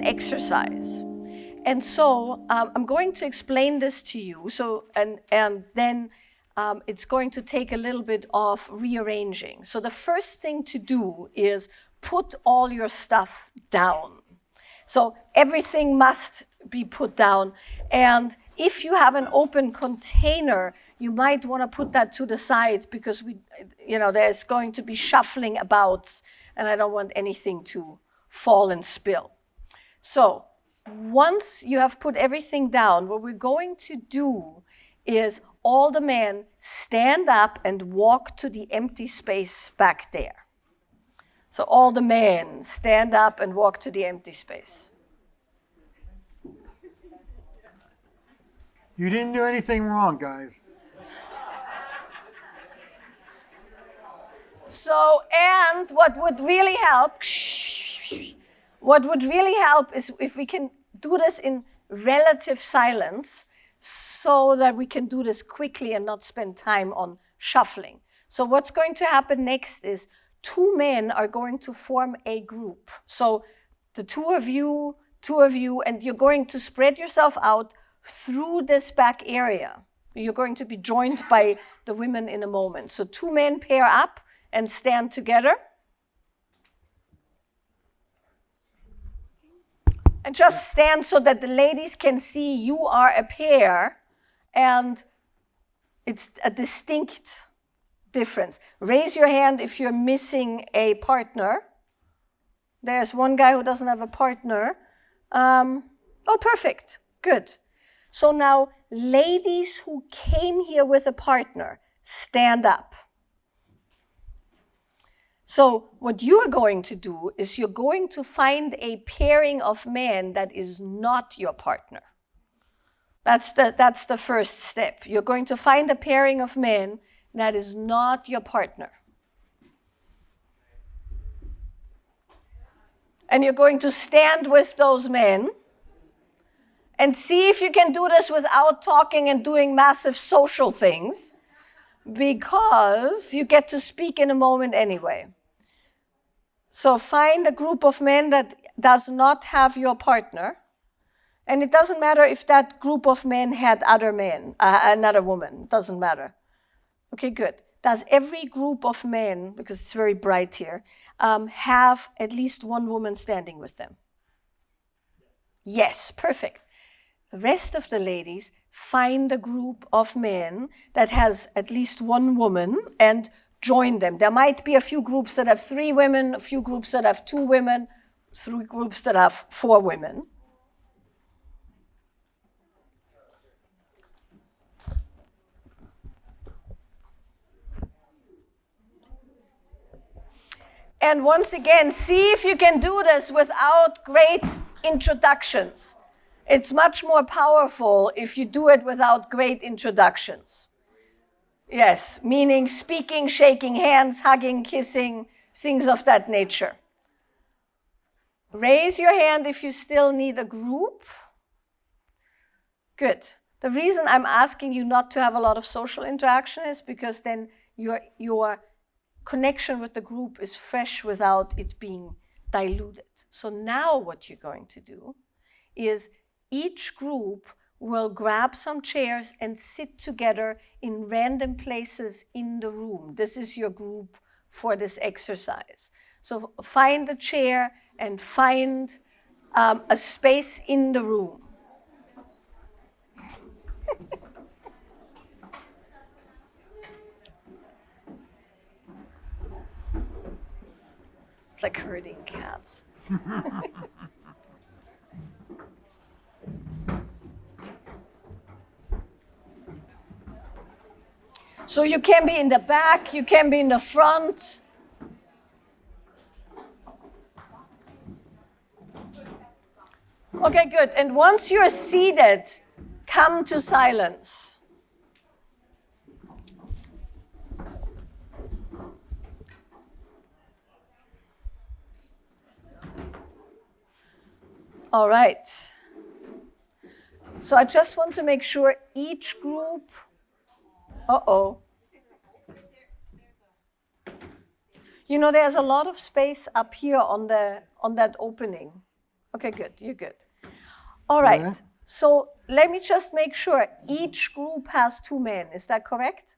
exercise. And so I'm going to explain this to you. So, and then it's going to take a little bit of rearranging. So the first thing to do is put all your stuff down. So everything must be put down. And if you have an open container, you might want to put that to the side because there's going to be shuffling about, and I don't want anything to fall and spill. So once you have put everything down, what we're going to do is all the men stand up and walk to the empty space back there. So all the men stand up and walk to the empty space. You didn't do anything wrong, guys. So, and what would really help is if we can do this in relative silence so that we can do this quickly and not spend time on shuffling. So what's going to happen next is 2 men are going to form a group. So the two of you, and you're going to spread yourself out through this back area. You're going to be joined by the women in a moment. So 2 men pair up and stand together. And just stand so that the ladies can see you are a pair and it's a distinct difference. Raise your hand if you're missing a partner. There's one guy who doesn't have a partner. Oh, perfect. Good. So now, ladies who came here with a partner, stand up. So what you're going to do is you're going to find a pairing of men that is not your partner. That's the first step. You're going to find a pairing of men that is not your partner. And you're going to stand with those men and see if you can do this without talking and doing massive social things, because you get to speak in a moment anyway. So find a group of men that does not have your partner, and it doesn't matter if that group of men had other men, another woman, it doesn't matter. Okay, good. Does every group of men, because it's very bright here, have at least one woman standing with them? Yes, perfect. The rest of the ladies find a group of men that has at least one woman and join them. There might be a few groups that have 3 women, a few groups that have 2 women, 3 groups that have 4 women. And once again, see if you can do this without great introductions. It's much more powerful if you do it without great introductions. Yes, meaning speaking, shaking hands, hugging, kissing, things of that nature. Raise your hand if you still need a group. Good. The reason I'm asking you not to have a lot of social interaction is because then your connection with the group is fresh without it being diluted. So now what you're going to do is each group will grab some chairs and sit together in random places in the room. This is your group for this exercise. So find a chair and find a space in the room. It's like herding cats. So you can be in the back, you can be in the front. Okay, good. And once you're seated, come to silence. All right. So I just want to make sure each group. You know, there's a lot of space up here on that opening. Okay, good. You're good. All right. All right. So let me just make sure each group has 2 men. Is that correct?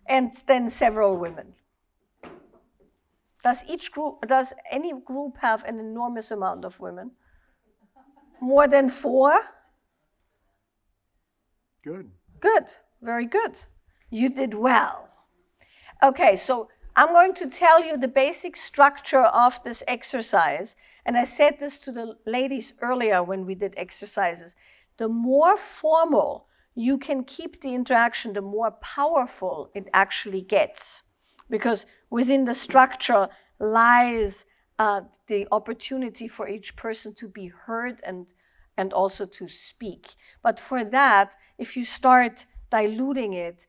And then several women. Does any group have an enormous amount of women? More than 4? Good. Good. Very good. You did well. Okay, so I'm going to tell you the basic structure of this exercise. And I said this to the ladies earlier when we did exercises. The more formal you can keep the interaction, the more powerful it actually gets. Because within the structure lies the opportunity for each person to be heard and also to speak. But for that, if you start diluting it,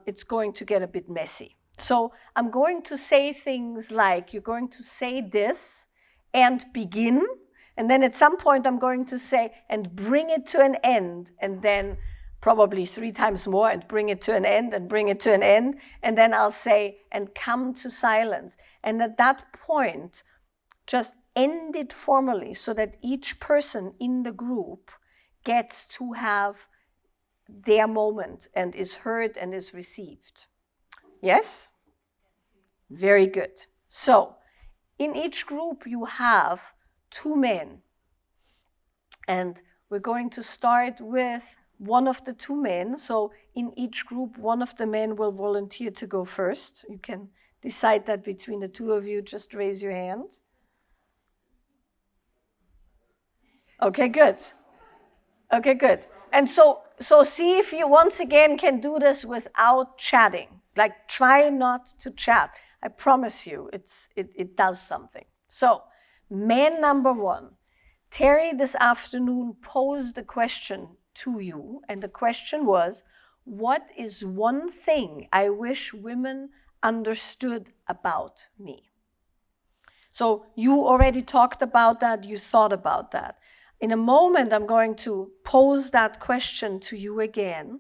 it's going to get a bit messy. So I'm going to say things like, you're going to say this and begin. And then at some point I'm going to say, and bring it to an end. And then probably 3 times more, and bring it to an end, and bring it to an end. And then I'll say, and come to silence. And at that point, just end it formally so that each person in the group gets to have their moment and is heard and is received. Yes? Very good. So, in each group you have 2 men. And we're going to start with one of the 2 men. So, in each group, one of the men will volunteer to go first. You can decide that between the 2 of you. Just raise your hand. Okay, good. Okay, good. And so see if you once again can do this without chatting. Like, try not to chat. I promise you, it does something. So, man number 1, Terry this afternoon posed a question to you, and the question was, what is one thing I wish women understood about me? So you already talked about that, you thought about that. In a moment, I'm going to pose that question to you again,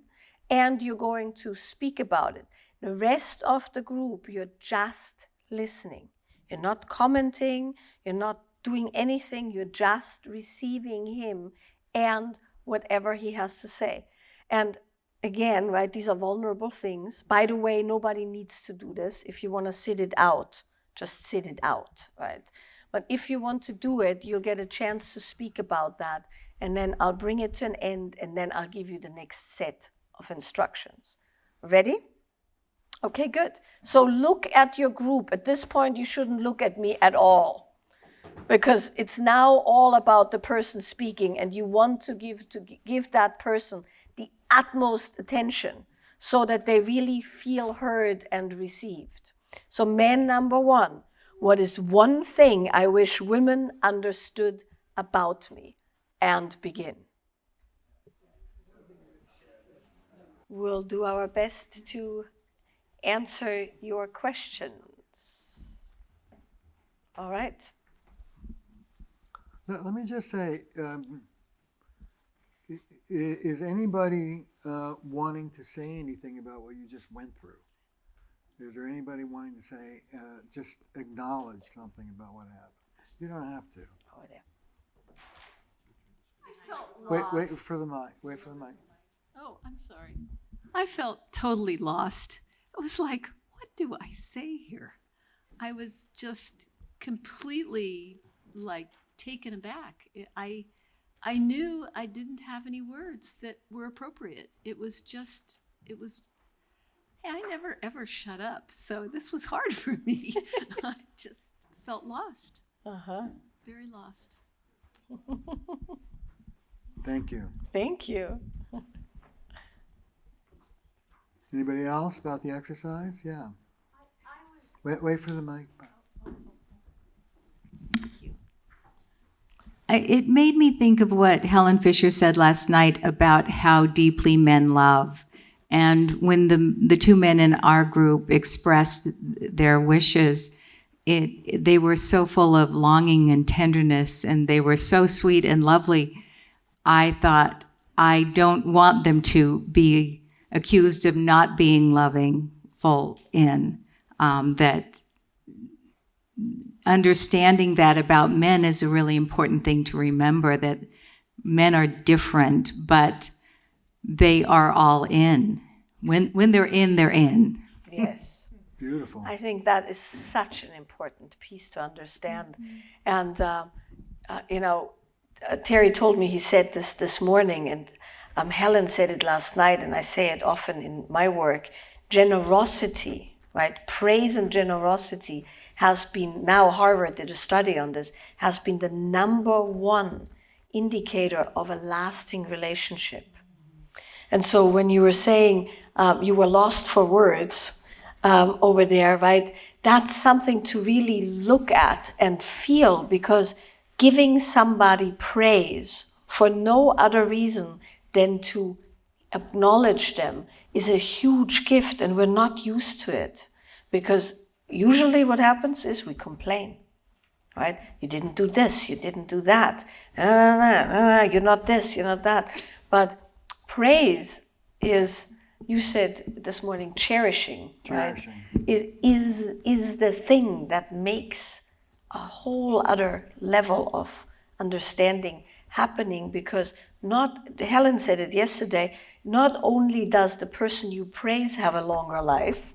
and you're going to speak about it. The rest of the group, you're just listening. You're not commenting, you're not doing anything, you're just receiving him and whatever he has to say. And again, right, these are vulnerable things. By the way, nobody needs to do this. If you want to sit it out, just sit it out, right? But if you want to do it, you'll get a chance to speak about that, and then I'll bring it to an end, and then I'll give you the next set of instructions. Ready? Okay, good. So look at your group. At this point, you shouldn't look at me at all, because it's now all about the person speaking, and you want to give that person the utmost attention so that they really feel heard and received. So man number 1, what is one thing I wish women understood about me? And begin. We'll do our best to answer your questions. All right. Let me just say, is anybody wanting to say anything about what you just went through? Is there anybody wanting to say, just acknowledge something about what happened? You don't have to. Oh, there. Wait for the mic. Wait for the mic. Oh, I'm sorry. I felt totally lost. It was like, what do I say here? I was just completely like taken aback. I knew I didn't have any words that were appropriate. Hey, I never ever shut up. So this was hard for me. I just felt lost. Very lost. Thank you. Thank you. Anybody else about the exercise? Yeah. Wait for the mic. It made me think of what Helen Fisher said last night about how deeply men love. And when the 2 men in our group expressed their wishes, they were so full of longing and tenderness, and they were so sweet and lovely. I thought, I don't want them to be accused of not being loving full in, that understanding that about men is a really important thing to remember, that men are different, but they are all in. When they're in, they're in. Yes. Beautiful. I think that is such an important piece to understand. And, Terry told me he said this morning, and Helen said it last night, and I say it often in my work. Generosity, right? Praise and generosity has been, now Harvard did a study on this, has been the number one indicator of a lasting relationship. And so when you were saying you were lost for words over there, right? That's something to really look at and feel, because giving somebody praise for no other reason than to acknowledge them is a huge gift, and we're not used to it. Because usually what happens is we complain, right? You didn't do this, you didn't do that. You're not this, you're not that. But praise is, you said this morning, cherishing. Right? Is the thing that makes a whole other level of understanding happening, because Helen said it yesterday, not only does the person you praise have a longer life,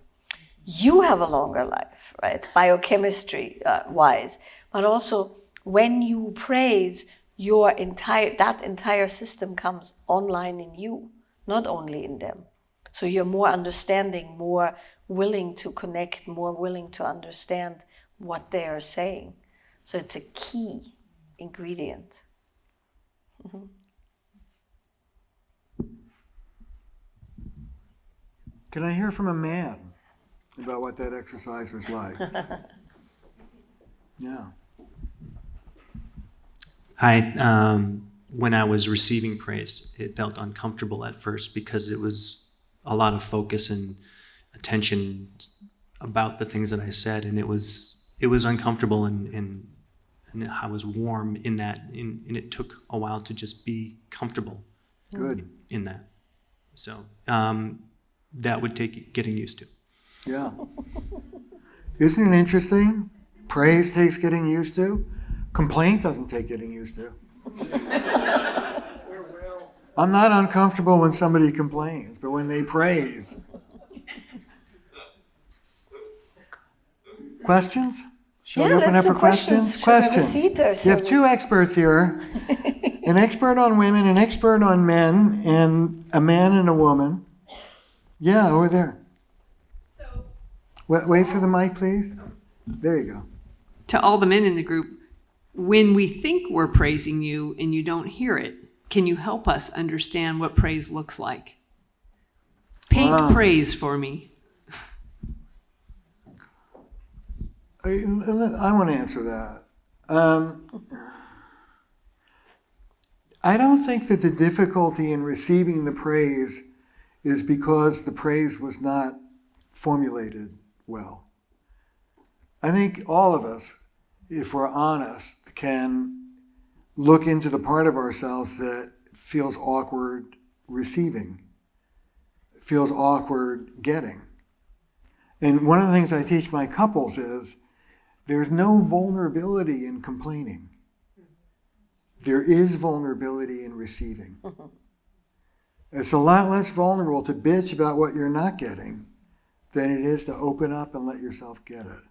you have a longer life, right? Biochemistry wise, but also when you praise, that entire system comes online in you, not only in them. So you're more understanding, more willing to connect, more willing to understand what they are saying. So it's a key ingredient. Mm-hmm. Can I hear from a man about what that exercise was like? Yeah. Hi. When I was receiving praise, it felt uncomfortable at first because it was a lot of focus and attention about the things that I said, and it was uncomfortable, and I was warm in that, and it took a while to just be comfortable. Good. In that. So that would take getting used to. Yeah. Isn't it interesting? Praise takes getting used to. Complaint doesn't take getting used to. I'm not uncomfortable when somebody complains, but when they praise. Questions? Shall we open let's up do for questions? Should we have a seat or You have two experts here. An expert on women, an expert on men, and a man and a woman. Yeah, over there. Wait for the mic, please. There you go. To all the men in the group, when we think we're praising you and you don't hear it, can you help us understand what praise looks like? Paint praise for me. I want to answer that. I don't think that the difficulty in receiving the praise is because the praise was not formulated well. I think all of us, if we're honest, can look into the part of ourselves that feels awkward receiving, feels awkward getting. And one of the things I teach my couples is there's no vulnerability in complaining. There is vulnerability in receiving. It's a lot less vulnerable to bitch about what you're not getting than it is to open up and let yourself get it.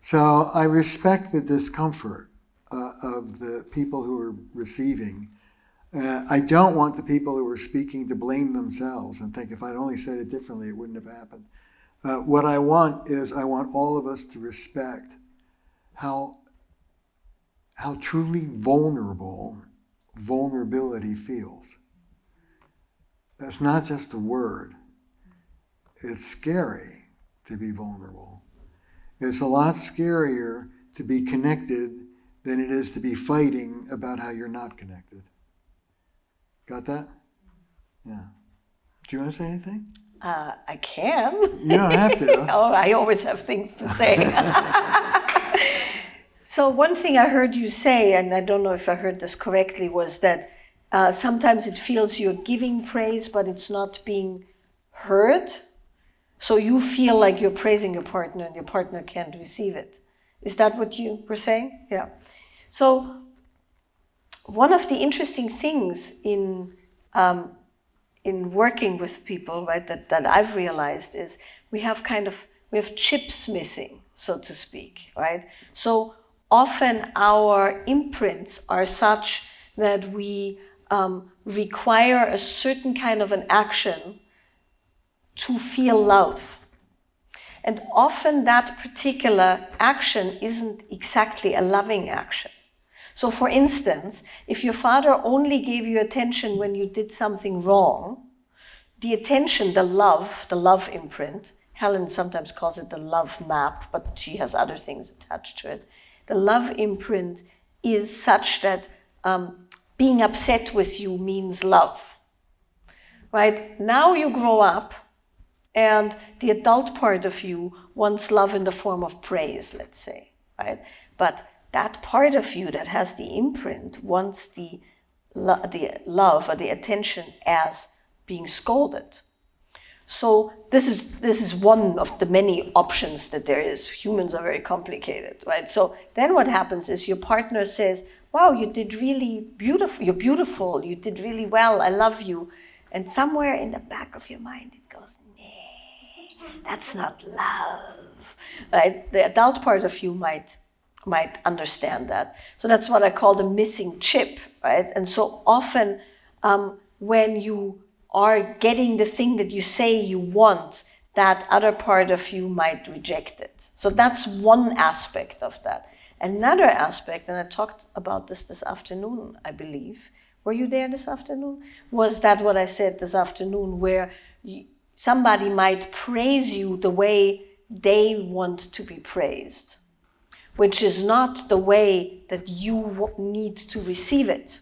So I respect the discomfort of the people who are receiving. I don't want the people who are speaking to blame themselves and think if I'd only said it differently, it wouldn't have happened. What I want is I want all of us to respect how truly vulnerability feels. That's not just a word. It's scary to be vulnerable. It's a lot scarier to be connected than it is to be fighting about how you're not connected. Got that? Yeah. Do you want to say anything? I can. You don't have to. Oh, I always have things to say. So one thing I heard you say, and I don't know if I heard this correctly, was that sometimes it feels you're giving praise, but it's not being heard. So you feel like you're praising your partner and your partner can't receive it. Is that what you were saying? Yeah. So one of the interesting things in working with people, right, that I've realized is we have chips missing, so to speak, right? So often our imprints are such that we require a certain kind of an action to feel love. And often that particular action isn't exactly a loving action. So for instance, if your father only gave you attention when you did something wrong, the attention, the love imprint, Helen sometimes calls it the love map, but she has other things attached to it. The love imprint is such that being upset with you means love. Right? Now you grow up, and the adult part of you wants love in the form of praise, let's say, right? But that part of you that has the imprint wants the love or the attention as being scolded. So this is one of the many options that there is. Humans are very complicated, right? So then what happens is your partner says, wow, you did really beautiful, you're beautiful, you did really well, I love you. And somewhere in the back of your mind it goes, that's not love, right? The adult part of you might understand that. So that's what I call the missing chip, right? And so often when you are getting the thing that you say you want, that other part of you might reject it. So that's one aspect of that. Another aspect, and I talked about this afternoon, I believe. Were you there this afternoon? Was that what I said this afternoon, where somebody might praise you the way they want to be praised, which is not the way that you need to receive it.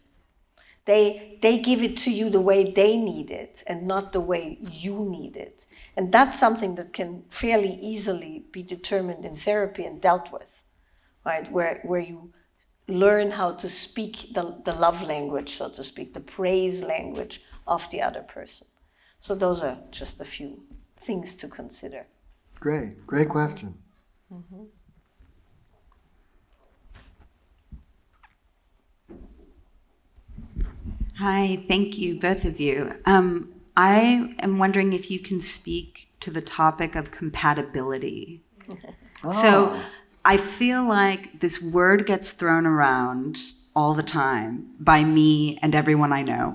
They give it to you the way they need it and not the way you need it. And that's something that can fairly easily be determined in therapy and dealt with, right? Where you learn how to speak the love language, so to speak, the praise language of the other person. So those are just a few things to consider. Great question. Mm-hmm. Hi, thank you, both of you. I am wondering if you can speak to the topic of compatibility. So I feel like this word gets thrown around all the time by me and everyone I know.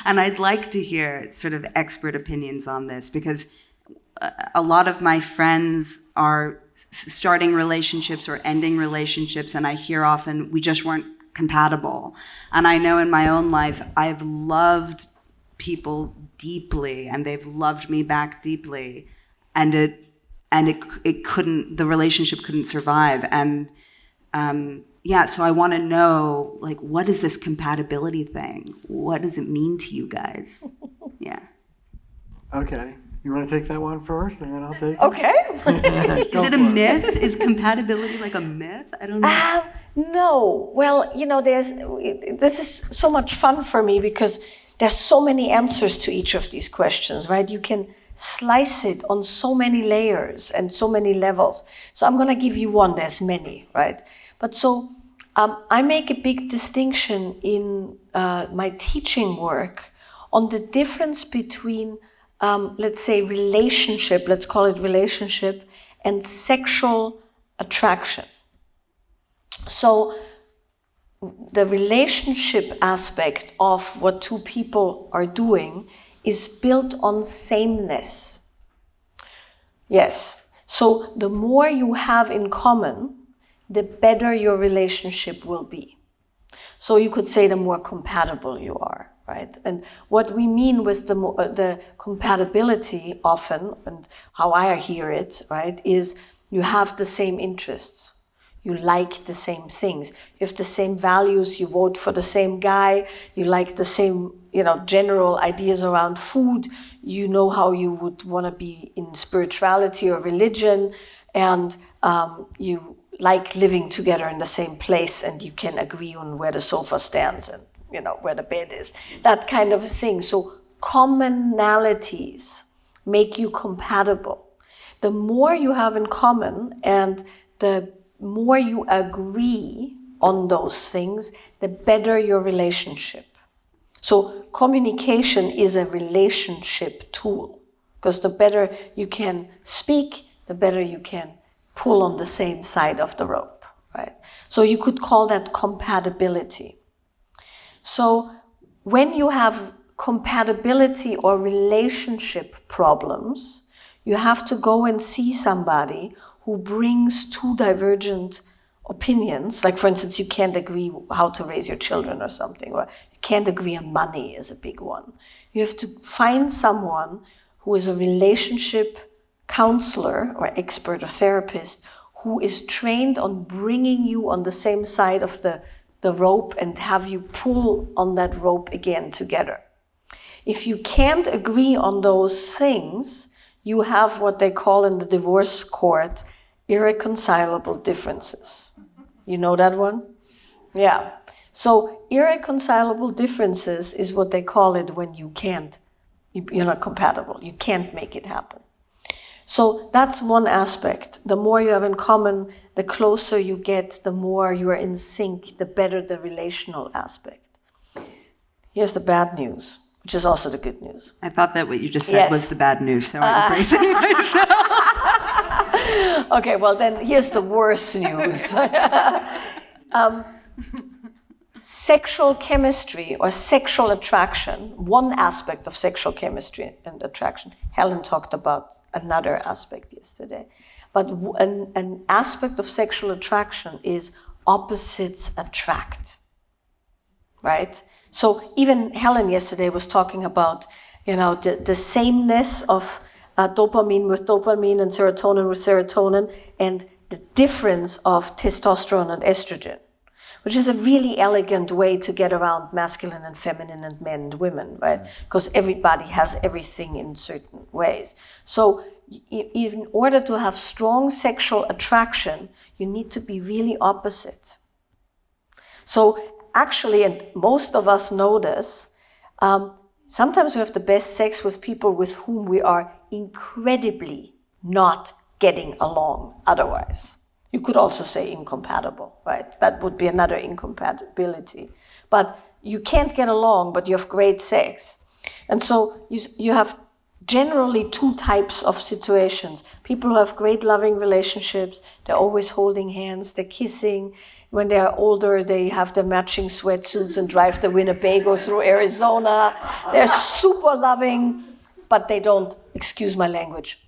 And I'd like to hear sort of expert opinions on this, because a lot of my friends are starting relationships or ending relationships, and I hear often, we just weren't compatible. And I know in my own life, I've loved people deeply, and they've loved me back deeply, and it couldn't, the relationship couldn't survive. And so I want to know, like, what is this compatibility thing? What does it mean to you guys? Yeah. Okay. You want to take that one first, and then I'll take it? Okay. Is it a myth? Is compatibility like a myth? I don't know. No. Well, this is so much fun for me because there's so many answers to each of these questions, right? You can slice it on so many layers and so many levels. So I'm going to give you one. There's many, right? But so I make a big distinction in my teaching work on the difference between, let's say, relationship, let's call it relationship, and sexual attraction. So the relationship aspect of what two people are doing is built on sameness. Yes. So the more you have in common, the better your relationship will be. So you could say the more compatible you are, right? And what we mean with the compatibility often, and how I hear it, right, is you have the same interests. You like the same things. You have the same values. You vote for the same guy. You like the same, general ideas around food. You know how you would want to be in spirituality or religion, and you like living together in the same place, and you can agree on where the sofa stands and where the bed is. That kind of thing. So commonalities make you compatible. The more you have in common, and the more you agree on those things, the better your relationship. So communication is a relationship tool, because the better you can speak, the better you can pull on the same side of the rope, right? So you could call that compatibility. So when you have compatibility or relationship problems, you have to go and see somebody who brings two divergent opinions. Like, for instance, you can't agree how to raise your children or something, or you can't agree on money is a big one. You have to find someone who is a relationship counselor or expert or therapist who is trained on bringing you on the same side of the rope and have you pull on that rope again together. If you can't agree on those things, you have what they call in the divorce court irreconcilable differences. You know that one? Yeah. So irreconcilable differences is what they call it when you're not compatible. You can't make it happen. So that's one aspect. The more you have in common, the closer you get, the more you are in sync, the better the relational aspect. Here's the bad news, which is also the good news. I thought that what you just said was the bad news, so I'm bracing myself. Okay, well then here's the worse news. Sexual chemistry or sexual attraction, one aspect of sexual chemistry and attraction. Helen talked about another aspect yesterday. But an aspect of sexual attraction is opposites attract, right? So even Helen yesterday was talking about, the sameness of dopamine with dopamine and serotonin with serotonin, and the difference of testosterone and estrogen, which is a really elegant way to get around masculine and feminine and men and women, right? Because everybody has everything in certain ways. So in order to have strong sexual attraction, you need to be really opposite. So actually, and most of us know this, sometimes we have the best sex with people with whom we are incredibly not getting along otherwise. You could also say incompatible, right? That would be another incompatibility. But you can't get along, but you have great sex. And so you have generally two types of situations. People who have great loving relationships, they're always holding hands, they're kissing. When they're older, they have their matching sweatsuits and drive the Winnebago through Arizona. They're super loving, but they don't, excuse my language,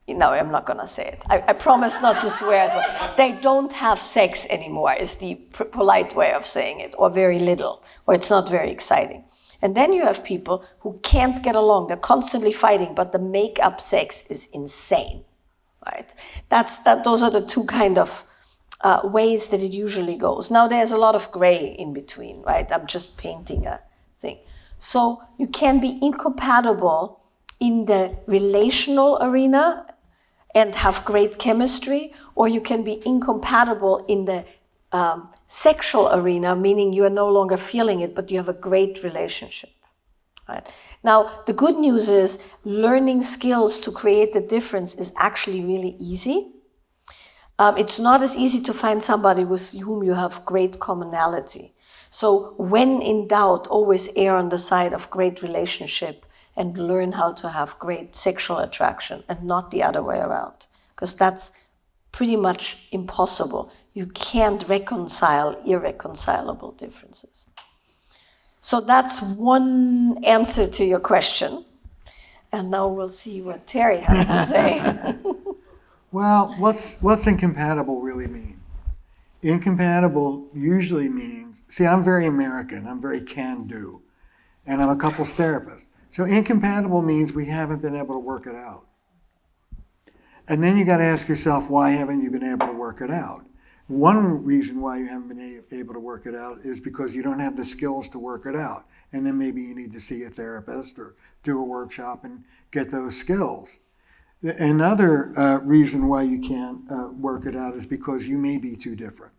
no, I'm not going to say it. I promise not to swear as well. They don't have sex anymore is the polite way of saying it, or very little, or it's not very exciting. And then you have people who can't get along. They're constantly fighting, but the make-up sex is insane, right? Those are the two kind of ways that it usually goes. Now, there's a lot of gray in between, right? I'm just painting a thing. So you can be incompatible in the relational arena and have great chemistry, or you can be incompatible in the sexual arena, meaning you are no longer feeling it, but you have a great relationship. Right? Now, the good news is learning skills to create the difference is actually really easy. It's not as easy to find somebody with whom you have great commonality. So when in doubt, always err on the side of great relationship and learn how to have great sexual attraction and not the other way around, because that's pretty much impossible. You can't reconcile irreconcilable differences. So that's one answer to your question. And now we'll see what Terry has to say. Well, what's incompatible really mean? Incompatible usually means, see, I'm very American, I'm very can-do, and I'm a couples therapist. So incompatible means we haven't been able to work it out. And then you got to ask yourself, why haven't you been able to work it out? One reason why you haven't been able to work it out is because you don't have the skills to work it out. And then maybe you need to see a therapist or do a workshop and get those skills. Another reason why you can't work it out is because you may be too different.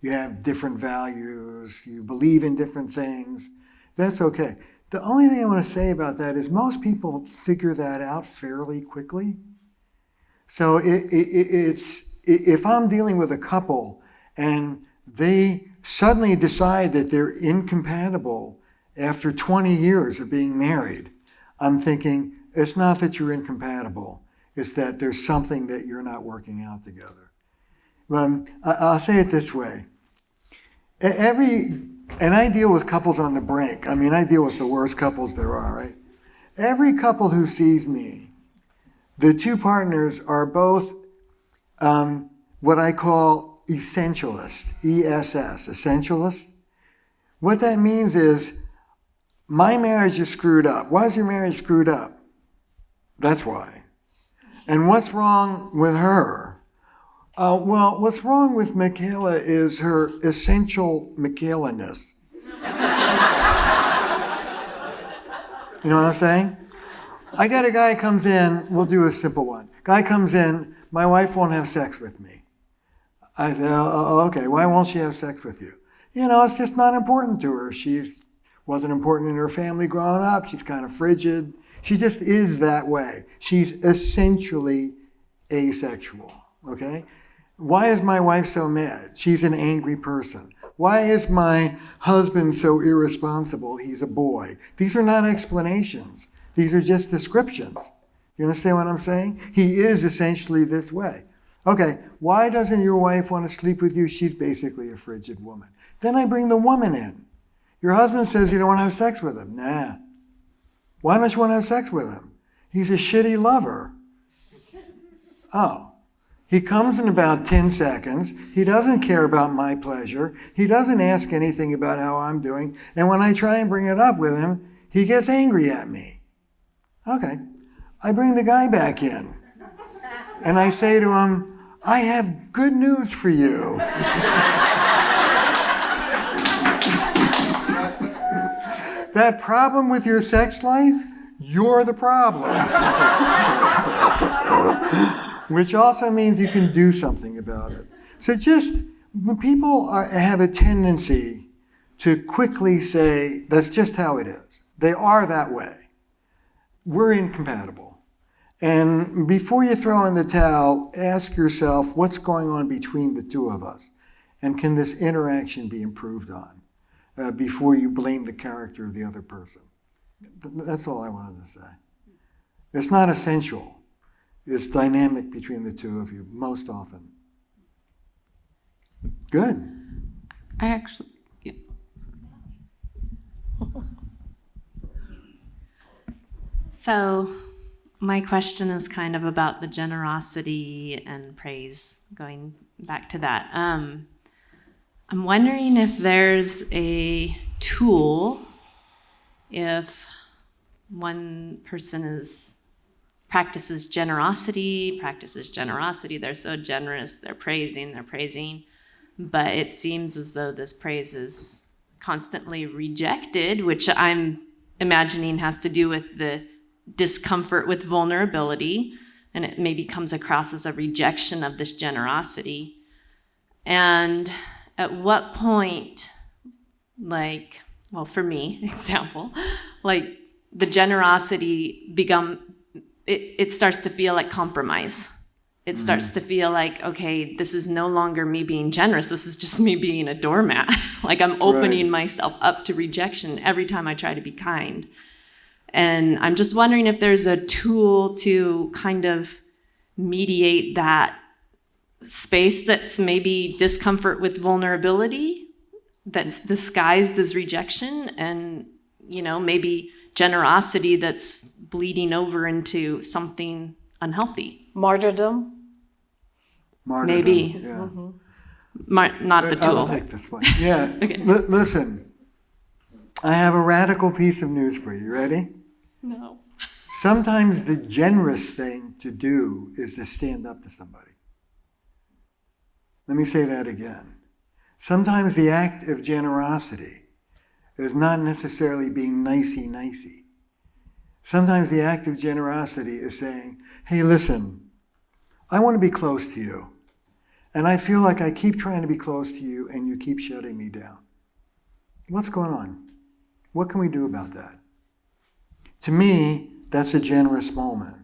You have different values, you believe in different things. That's okay. The only thing I want to say about that is most it's if I'm dealing with a couple and they suddenly decide that they're incompatible after 20 years of being married, I'm thinking, it's not that you're incompatible. It's that there's something that you're not working out together. I'll say it this way. And I deal with couples on the brink. I mean, I deal with the worst couples there are, right? Every couple who sees me, the two partners are both what I call essentialist, ESS, essentialist. What that means is, my marriage is screwed up. Why is your marriage screwed up? That's why. And what's wrong with her? Well, what's wrong with Michaela is her essential Michaela-ness. You know what I'm saying? I got a guy comes in, we'll do a simple one. Guy comes in, my wife won't have sex with me. I say, oh, okay, why won't she have sex with you? You know, it's just not important to her. She wasn't important in her family growing up. She's kind of frigid. She just is that way. She's essentially asexual, okay? Why is my wife so mad? She's an angry person. Why is my husband so irresponsible? He's a boy. These are not explanations. These are just descriptions. You understand what I'm saying? He is essentially this way. Okay, why doesn't your wife want to sleep with you? She's basically a frigid woman. Then I bring the woman in. Your husband says you don't want to have sex with him. Nah. Why don't you want to have sex with him? He's a shitty lover. Oh. He comes in about 10 seconds. He doesn't care about my pleasure. He doesn't ask anything about how I'm doing. And when I try and bring it up with him, he gets angry at me. Okay. I bring the guy back in. And I say to him, I have good news for you. That problem with your sex life, you're the problem. Which also means you can do something about it. So just, when people have a tendency to quickly say, that's just how it is. They are that way. We're incompatible. And before you throw in the towel, ask yourself, what's going on between the two of us? And can this interaction be improved on before you blame the character of the other person? That's all I wanted to say. It's not essential. It's dynamic between the two of you, most often. Good. I actually, yeah. So my question is kind of about the generosity and praise, going back to that. I'm wondering if there's a tool, if one person practices generosity, they're so generous, they're praising, but it seems as though this praise is constantly rejected, which I'm imagining has to do with the discomfort with vulnerability, and it maybe comes across as a rejection of this generosity. And at what point, like, well, for me, example, like the generosity it starts to feel like compromise. It starts to feel like, okay, this is no longer me being generous. This is just me being a doormat. Like I'm opening myself up to rejection every time I try to be kind. And I'm just wondering if there's a tool to kind of mediate that space that's maybe discomfort with vulnerability that's disguised as rejection, and, you know, maybe generosity that's bleeding over into something unhealthy. Martyrdom. Maybe. Yeah. Not the tool. I'll take this one. Yeah. Okay. Listen, I have a radical piece of news for you. Ready? No. Sometimes the generous thing to do is to stand up to somebody. Let me say that again. Sometimes the act of generosity is not necessarily being nicey-nicey. Sometimes the act of generosity is saying, hey, listen, I want to be close to you. And I feel like I keep trying to be close to you and you keep shutting me down. What's going on? What can we do about that? To me, that's a generous moment.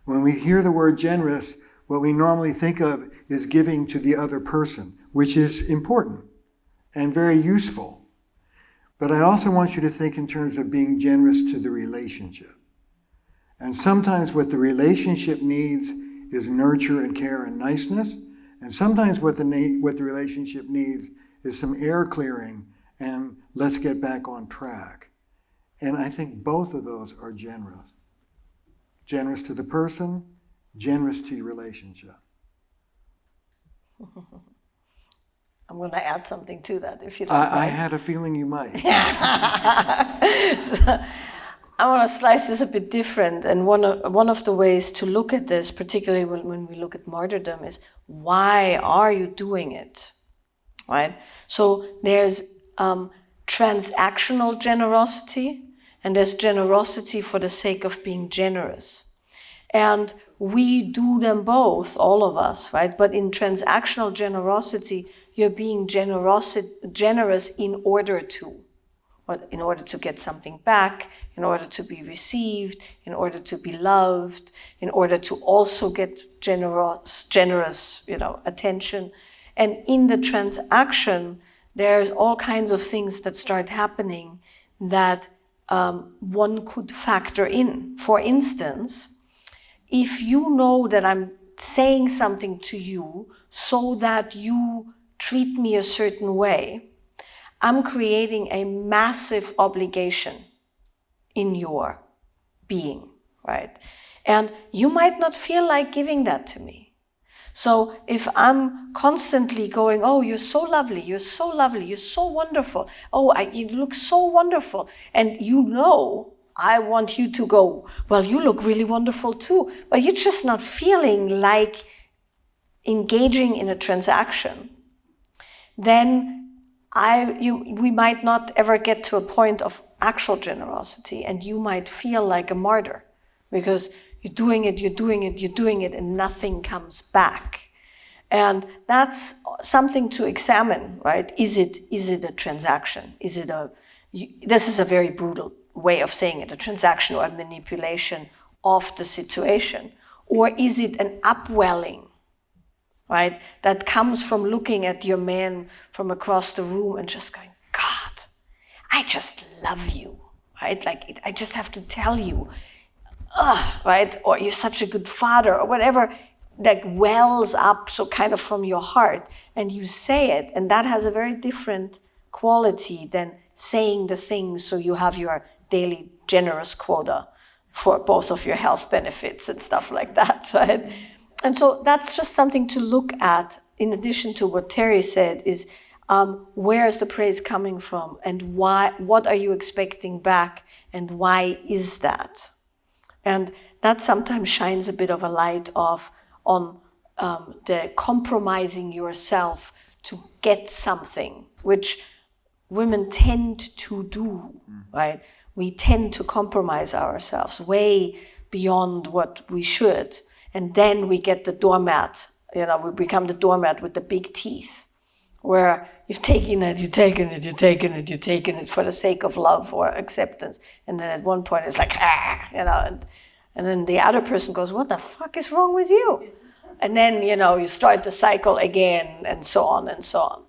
When we hear the word generous, what we normally think of is giving to the other person, which is important and very useful. But I also want you to think in terms of being generous to the relationship. And sometimes what the relationship needs is nurture and care and niceness. And sometimes what the relationship needs is some air clearing and let's get back on track. And I think both of those are generous. Generous to the person, generous to your relationship. I'm going to add something to that, if you don't I mind. had a feeling you might. So, I want to slice this a bit different, and one of the ways to look at this, particularly when we look at martyrdom, is why are you doing it, right? So there's transactional generosity, and there's generosity for the sake of being generous. And we do them both, all of us, right? But in transactional generosity, you're being generous in order to get something back, in order to be received, in order to be loved, in order to also get generous, attention. And in the transaction, there's all kinds of things that start happening that one could factor in. For instance, if you know that I'm saying something to you so that you treat me a certain way, I'm creating a massive obligation in your being, right? And you might not feel like giving that to me. So if I'm constantly going, oh, you're so lovely, you're so lovely, you're so wonderful, oh, you look so wonderful, and I want you to go, well, you look really wonderful too, but you're just not feeling like engaging in a transaction, then we might not ever get to a point of actual generosity, and you might feel like a martyr because you're doing it, and nothing comes back. And that's something to examine, right? Is it a transaction? This is a very brutal way of saying it, a transaction or a manipulation of the situation? Or is it an upwelling, right? That comes from looking at your man from across the room and just going, God, I just love you, right? Like, I just have to tell you, right? Or you're such a good father, or whatever that wells up so kind of from your heart, and you say it, and that has a very different quality than saying the things so you have your daily generous quota for both of your health benefits and stuff like that, right? And so that's just something to look at, in addition to what Terry said, is where is the praise coming from, and why? What are you expecting back, and why is that? And that sometimes shines a bit of a light on the compromising yourself to get something, which women tend to do, right? We tend to compromise ourselves way beyond what we should. And then we get the doormat, we become the doormat with the big teeth, where you've taken it for the sake of love or acceptance. And then at one point it's like, and then the other person goes, what the fuck is wrong with you? And then, you start the cycle again, and so on and so on.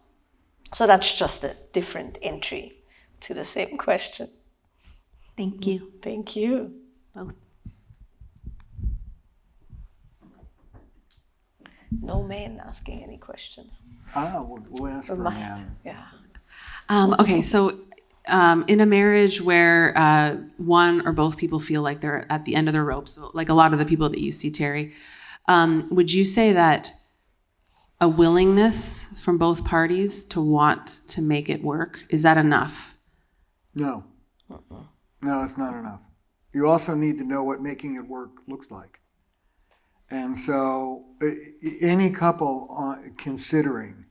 So that's just a different entry to the same question. Thank you. Thank you. Both. No man asking any questions. We'll ask We for must, man. yeah. Okay, so in a marriage where one or both people feel like they're at the end of their rope, so like a lot of the people that you see, Terry, would you say that a willingness from both parties to want to make it work, is that enough? No. No, it's not enough. You also need to know what making it work looks like. And so any couple considering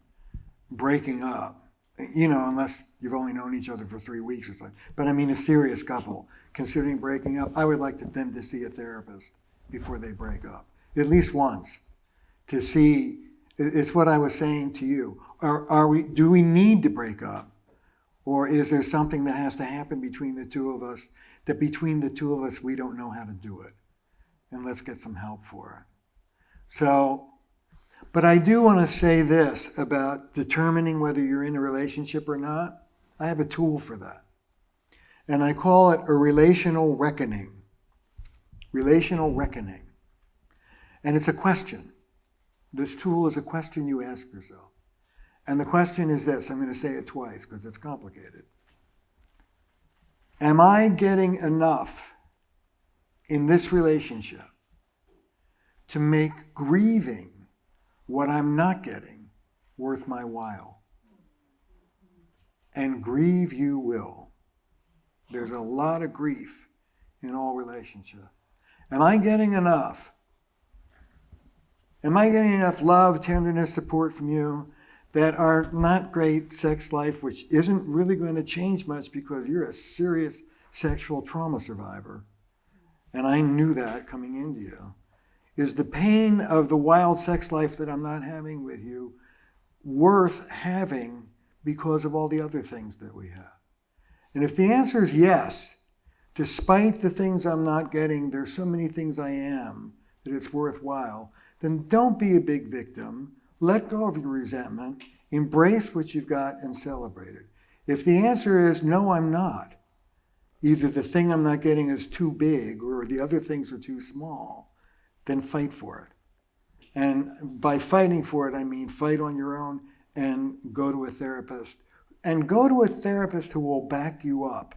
breaking up, unless you've only known each other for 3 weeks or something, but I mean a serious couple considering breaking up, I would like them to see a therapist before they break up, at least once, to see. It's what I was saying to you. Do we need to break up? Or is there something that has to happen between the two of us, that between the two of us we don't know how to do it? And let's get some help for it. So, but I do want to say this about determining whether you're in a relationship or not. I have a tool for that. And I call it a relational reckoning. Relational reckoning. And it's a question. This tool is a question you ask yourself. And the question is this, I'm going to say it twice because it's complicated. Am I getting enough in this relationship to make grieving what I'm not getting worth my while? And grieve you will. There's a lot of grief in all relationships. Am I getting enough? Am I getting enough love, tenderness, support from you that our not great sex life, which isn't really going to change much because you're a serious sexual trauma survivor, and I knew that coming into you, is the pain of the wild sex life that I'm not having with you worth having because of all the other things that we have? And if the answer is yes, despite the things I'm not getting, there's so many things I am that it's worthwhile, then don't be a big victim. Let go of your resentment, embrace what you've got, and celebrate it. If the answer is no, I'm not, either the thing I'm not getting is too big or the other things are too small, then fight for it. And by fighting for it, I mean fight on your own and go to a therapist. And go to a therapist who will back you up.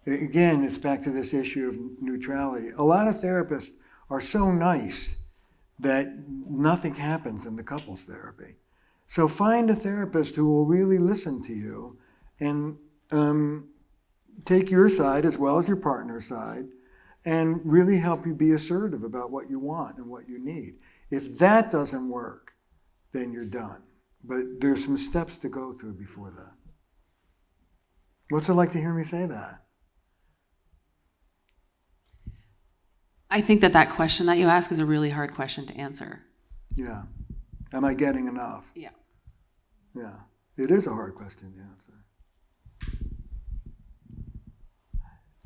Again, it's back to this issue of neutrality. A lot of therapists are so nice that nothing happens in the couples therapy. So find a therapist who will really listen to you and take your side as well as your partner's side and really help you be assertive about what you want and what you need. If that doesn't work, then you're done. But there's some steps to go through before that. What's it like to hear me say that? I think that question that you ask is a really hard question to answer. Yeah. Am I getting enough? Yeah. Yeah. It is a hard question to answer.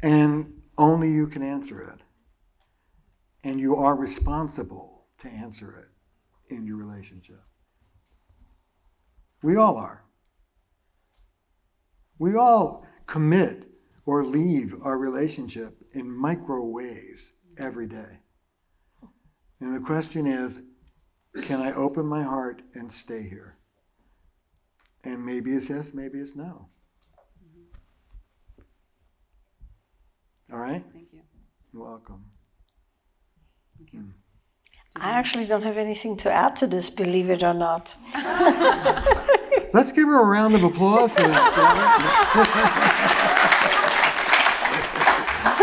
And only you can answer it. And you are responsible to answer it in your relationship. We all are. We all commit or leave our relationship in micro ways every day. And the question is, can I open my heart and stay here? And maybe it's yes, maybe it's no. All right? Thank you. You're welcome. Thank you. I actually don't have anything to add to this, believe it or not. Let's give her a round of applause for that,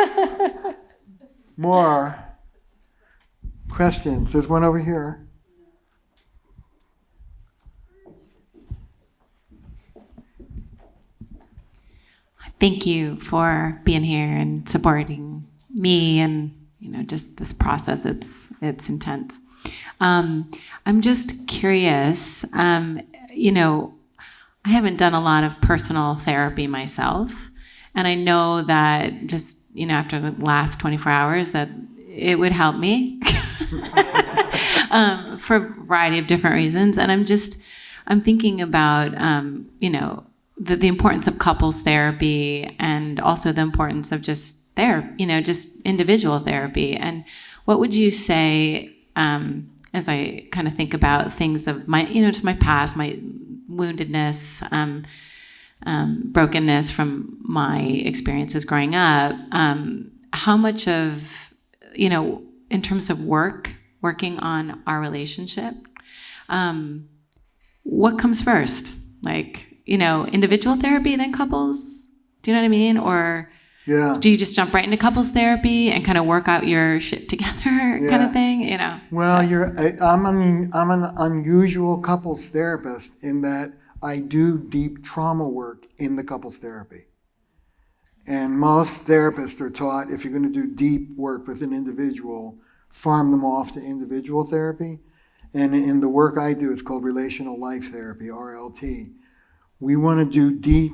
shall we? More questions. There's one over here. Thank you for being here and supporting me and just this process. It's intense. I'm just curious. I haven't done a lot of personal therapy myself, and I know that just after the last 24 hours that it would help me for a variety of different reasons. And I'm thinking about the importance of couples therapy and also the importance of just just individual therapy. And what would you say as I kind of think about things of my, just my past, my woundedness, brokenness from my experiences growing up, how much of, in terms of working on our relationship, what comes first? Like, individual therapy, then couples? Do you know what I mean? Or Yeah. do you just jump right into couples therapy and kind of work out your shit together kind of thing? Well, so. I'm an unusual couples therapist in that I do deep trauma work in the couples therapy. And most therapists are taught if you're going to do deep work with an individual, farm them off to individual therapy. And in the work I do, it's called relational life therapy, RLT. We want to do deep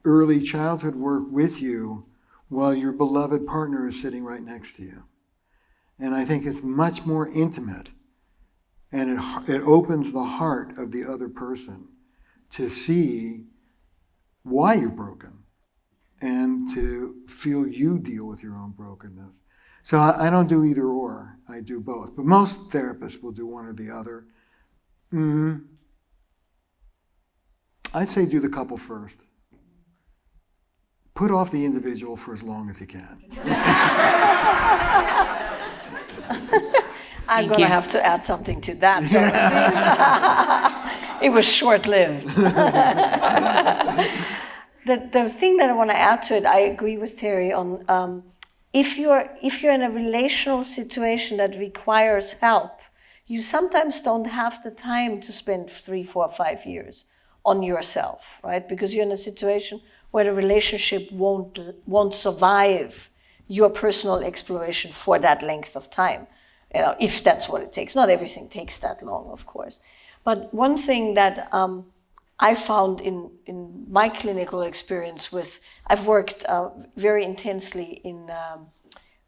early childhood work with you while your beloved partner is sitting right next to you. And I think it's much more intimate And it opens the heart of the other person to see why you're broken and to feel you deal with your own brokenness. So I don't do either or, I do both. But most therapists will do one or the other. I'd say do the couple first. Put off the individual for as long as you can. I'm going to have to add something to that. It was short-lived. The thing that I want to add to it, I agree with Terry on if you're in a relational situation that requires help, you sometimes don't have the time to spend 3, 4, 5 years on yourself, right? Because you're in a situation where the relationship won't survive your personal exploration for that length of time. You know, if that's what it takes. Not everything takes that long, of course. But one thing that I found in my clinical experience I've worked very intensely in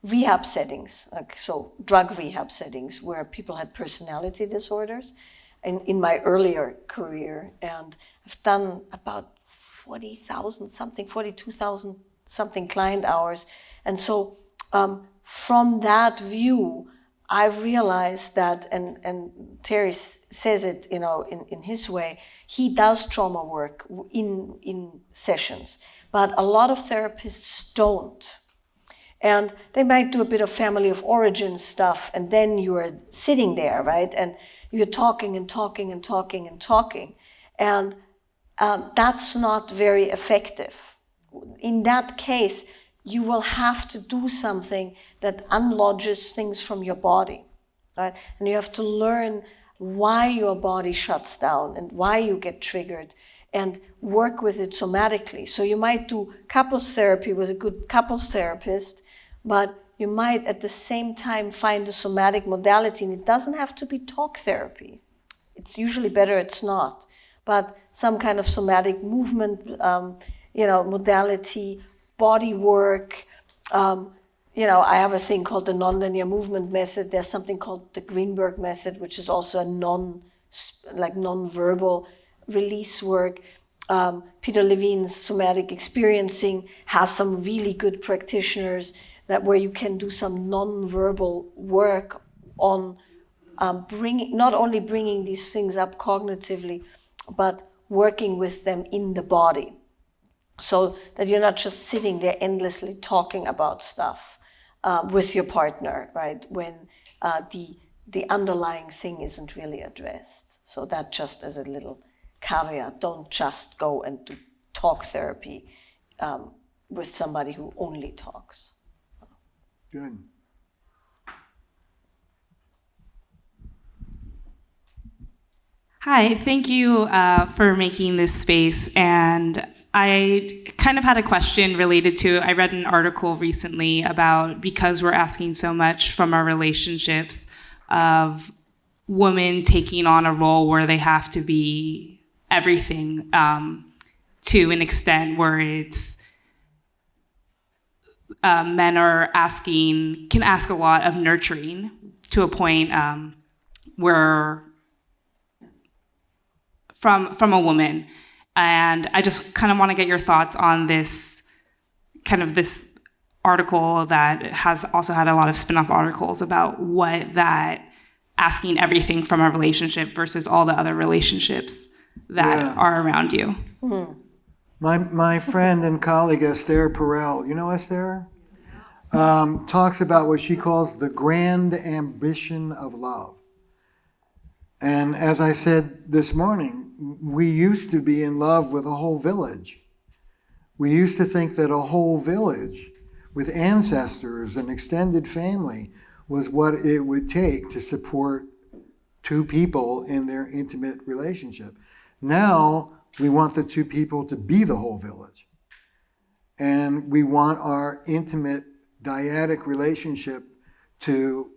rehab settings, so drug rehab settings where people had personality disorders in my earlier career. And I've done about 42,000 something client hours. And so from that view, I've realized that, and Terry says it, you know, in his way, he does trauma work in sessions, but a lot of therapists don't. And they might do a bit of family of origin stuff, and then you're sitting there, right? And you're talking and talking and talking and talking. And that's not very effective. In that case, you will have to do something that unlodges things from your body, right? And you have to learn why your body shuts down and why you get triggered and work with it somatically. So you might do couples therapy with a good couples therapist, but you might at the same time find a somatic modality, and it doesn't have to be talk therapy. It's usually better it's not, but some kind of somatic movement, modality, body work. I have a thing called the nonlinear movement method. There's something called the Greenberg method, which is also a non-verbal release work. Peter Levine's somatic experiencing has some really good practitioners where you can do some non-verbal work on not only bringing these things up cognitively, but working with them in the body, so that you're not just sitting there endlessly talking about stuff with your partner, right? When the underlying thing isn't really addressed. So that just as a little caveat, don't just go and do talk therapy with somebody who only talks. Good. Hi, thank you for making this space. And I kind of had a question related to, I read an article recently about, because we're asking so much from our relationships, of women taking on a role where they have to be everything to an extent where it's men can ask a lot of nurturing to a point where from a woman. And I just kind of want to get your thoughts on this article that has also had a lot of spin-off articles about what that asking everything from a relationship versus all the other relationships that are around you. Mm-hmm. My friend and colleague Esther Perel, you know Esther? Talks about what she calls the grand ambition of love. And as I said this morning, we used to be in love with a whole village. We used to think that a whole village with ancestors and extended family was what it would take to support two people in their intimate relationship. Now, we want the two people to be the whole village. And we want our intimate dyadic relationship to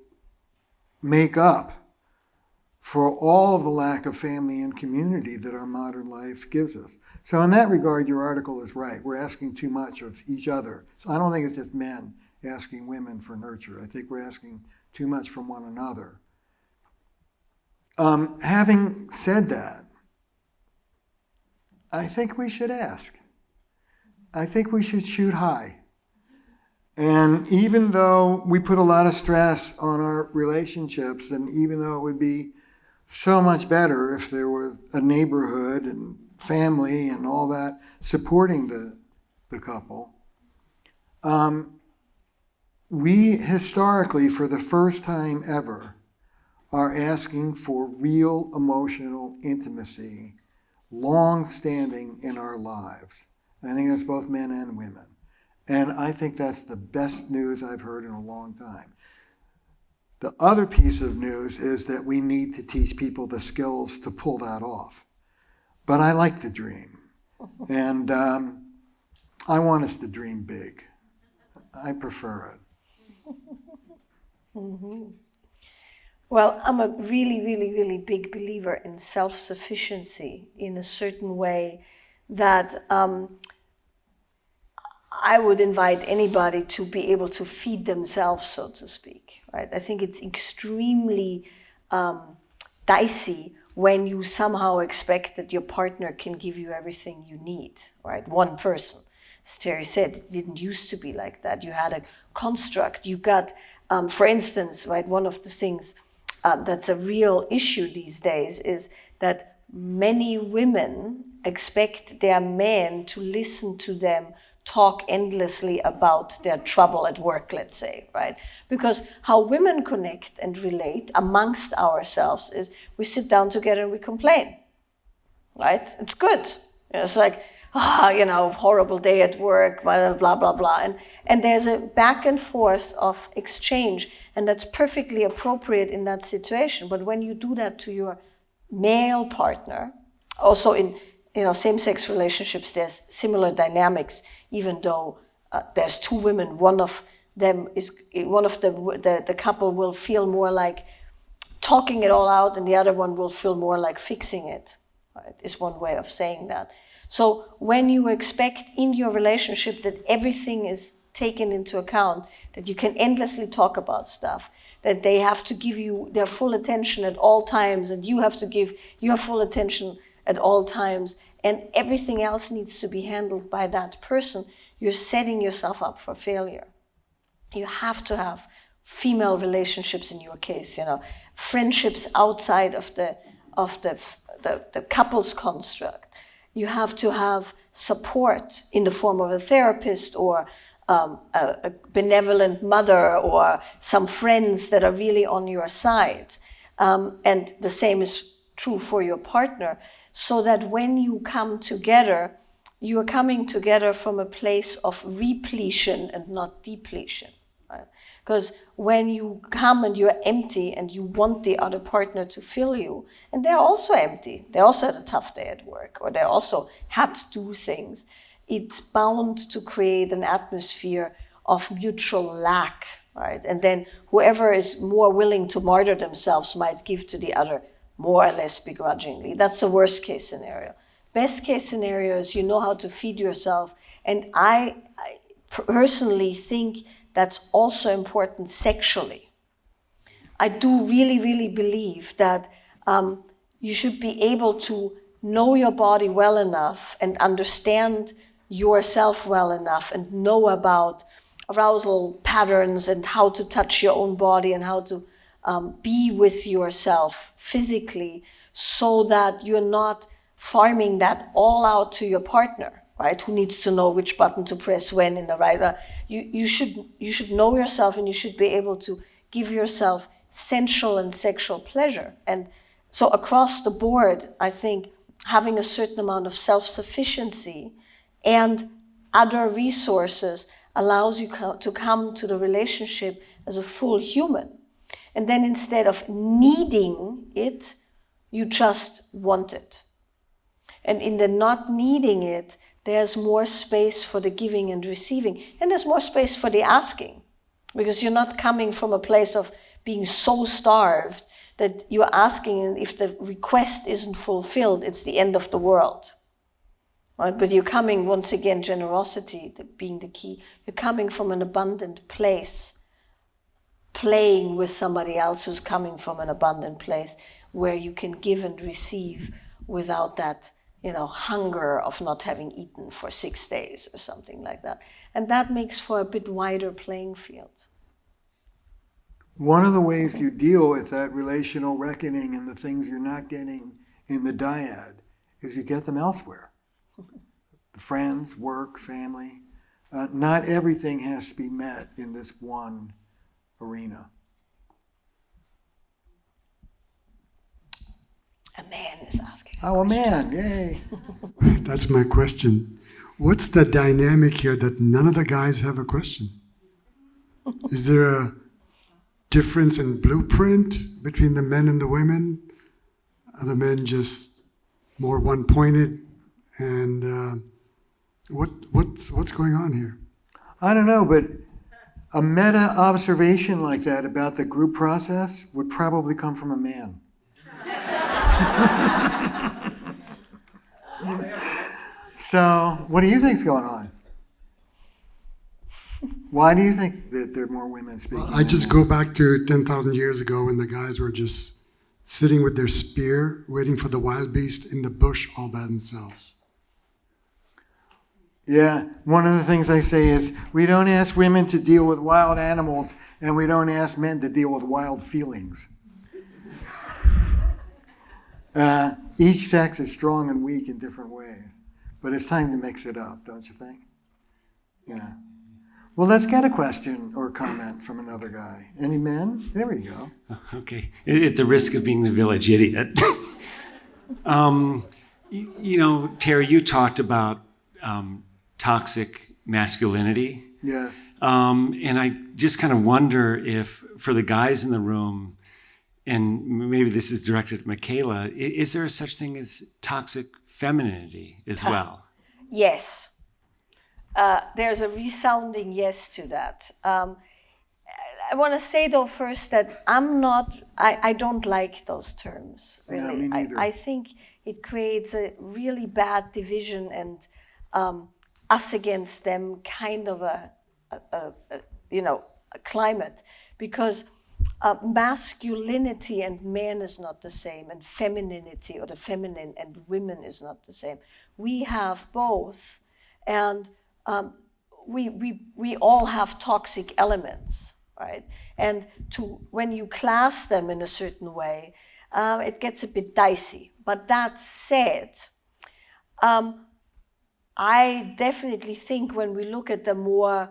make up for all of the lack of family and community that our modern life gives us. So in that regard, your article is right. We're asking too much of each other. So I don't think it's just men asking women for nurture. I think we're asking too much from one another. Having said that, I think we should ask. I think we should shoot high. And even though we put a lot of stress on our relationships, and even though it would be so much better if there was a neighborhood and family and all that supporting the couple, we historically, for the first time ever, are asking for real emotional intimacy, long-standing in our lives. I think that's both men and women. And I think that's the best news I've heard in a long time. The other piece of news is that we need to teach people the skills to pull that off. But I like to dream. And I want us to dream big. I prefer it. Mm-hmm. Well, I'm a really, really, really big believer in self-sufficiency in a certain way that I would invite anybody to be able to feed themselves, so to speak, right? I think it's extremely dicey when you somehow expect that your partner can give you everything you need, right? One person. As Terry said, it didn't used to be like that. You had a construct. You got, for instance, right, one of the things that's a real issue these days is that many women expect their men to listen to them talk endlessly about their trouble at work, let's say, right? Because how women connect and relate amongst ourselves is we sit down together and we complain, right? It's good. It's like, horrible day at work, blah, blah, blah, blah. And there's a back and forth of exchange, and that's perfectly appropriate in that situation. But when you do that to your male partner, also in same-sex relationships, there's similar dynamics, even though there's two women. One of the couple will feel more like talking it all out, and the other one will feel more like fixing it, right? Is one way of saying that. So when you expect in your relationship that everything is taken into account, that you can endlessly talk about stuff, that they have to give you their full attention at all times, and you have to give your full attention at all times, and everything else needs to be handled by that person, you're setting yourself up for failure. You have to have female relationships in your case, friendships outside of the couple's construct. You have to have support in the form of a therapist or a benevolent mother or some friends that are really on your side. And the same is true for your partner, so that when you come together, you are coming together from a place of repletion and not depletion. Right? Because when you come and you're empty and you want the other partner to fill you, and they're also empty, they also had a tough day at work, or they also had to do things, it's bound to create an atmosphere of mutual lack, right? And then whoever is more willing to martyr themselves might give to the other more or less begrudgingly. That's the worst case scenario. Best case scenario is you know how to feed yourself. And I personally think that's also important sexually. I do really, really believe that you should be able to know your body well enough and understand yourself well enough and know about arousal patterns and how to touch your own body and how to be with yourself physically, so that you're not farming that all out to your partner, right? Who needs to know which button to press when in the right. You should know yourself, and you should be able to give yourself sensual and sexual pleasure. And so across the board, I think having a certain amount of self-sufficiency and other resources allows you to come to the relationship as a full human. And then instead of needing it, you just want it. And in the not needing it, there's more space for the giving and receiving. And there's more space for the asking. Because you're not coming from a place of being so starved that you're asking, and if the request isn't fulfilled, it's the end of the world. Right? But you're coming, once again, generosity being the key. You're coming from an abundant place, playing with somebody else who's coming from an abundant place, where you can give and receive without that, hunger of not having eaten for 6 days or something like that. And that makes for a bit wider playing field. One of the ways you deal with that relational reckoning and the things you're not getting in the dyad is you get them elsewhere. Friends, work, family. Not everything has to be met in this one arena. A man is asking. Oh, a man, yay. That's my question. What's the dynamic here that none of the guys have a question? Is there a difference in blueprint between the men and the women? Are the men just more one-pointed? And what's going on here? I don't know, but a meta observation like that about the group process would probably come from a man. So, what do you think's going on? Why do you think that there are more women speaking? Well, I just go back to 10,000 years ago when the guys were just sitting with their spear, waiting for the wild beast in the bush all by themselves. Yeah, one of the things I say is we don't ask women to deal with wild animals, and we don't ask men to deal with wild feelings. Each sex is strong and weak in different ways, but it's time to mix it up, don't you think? Yeah. Well, let's get a question or comment from another guy. Any men? There we go. Okay. At the risk of being the village idiot. Terry, you talked about toxic masculinity. Yes. And I just kind of wonder if, for the guys in the room, and maybe this is directed at Michaela, is there such thing as toxic femininity as well? Yes. There's a resounding yes to that. I want to say though first that I don't like those terms, really. No, me neither. I think it creates a really bad division and us against them kind of a climate, because masculinity and man is not the same, and femininity or the feminine and women is not the same. We have both, and we all have toxic elements, right? And when you class them in a certain way, it gets a bit dicey. But that said, I definitely think when we look at the more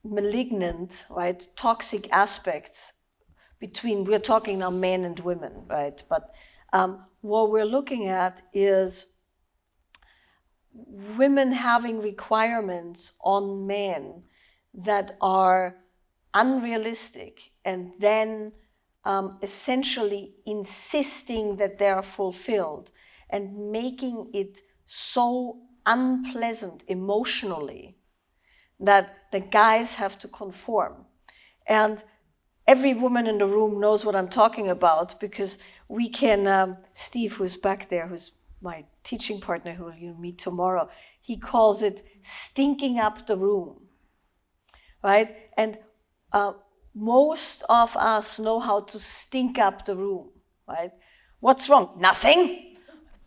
malignant, right, toxic aspects we're talking now men and women, right? But what we're looking at is women having requirements on men that are unrealistic, and then essentially insisting that they are fulfilled and making it so unpleasant emotionally that the guys have to conform. And every woman in the room knows what I'm talking about, because we can, Steve, who's back there, who's my teaching partner who you'll meet tomorrow, he calls it stinking up the room, right? And most of us know how to stink up the room, right? What's wrong? Nothing.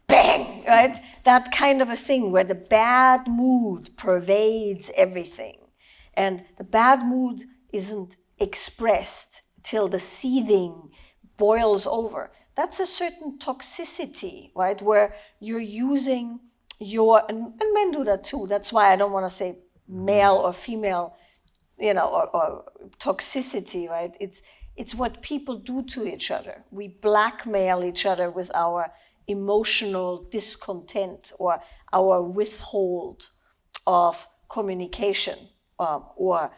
Bang, right? That kind of a thing where the bad mood pervades everything. And the bad mood isn't expressed till the seething boils over. That's a certain toxicity, right? Where you're using and men do that too. That's why I don't want to say male or female, or toxicity, right? It's what people do to each other. We blackmail each other with our emotional discontent or our withhold of communication or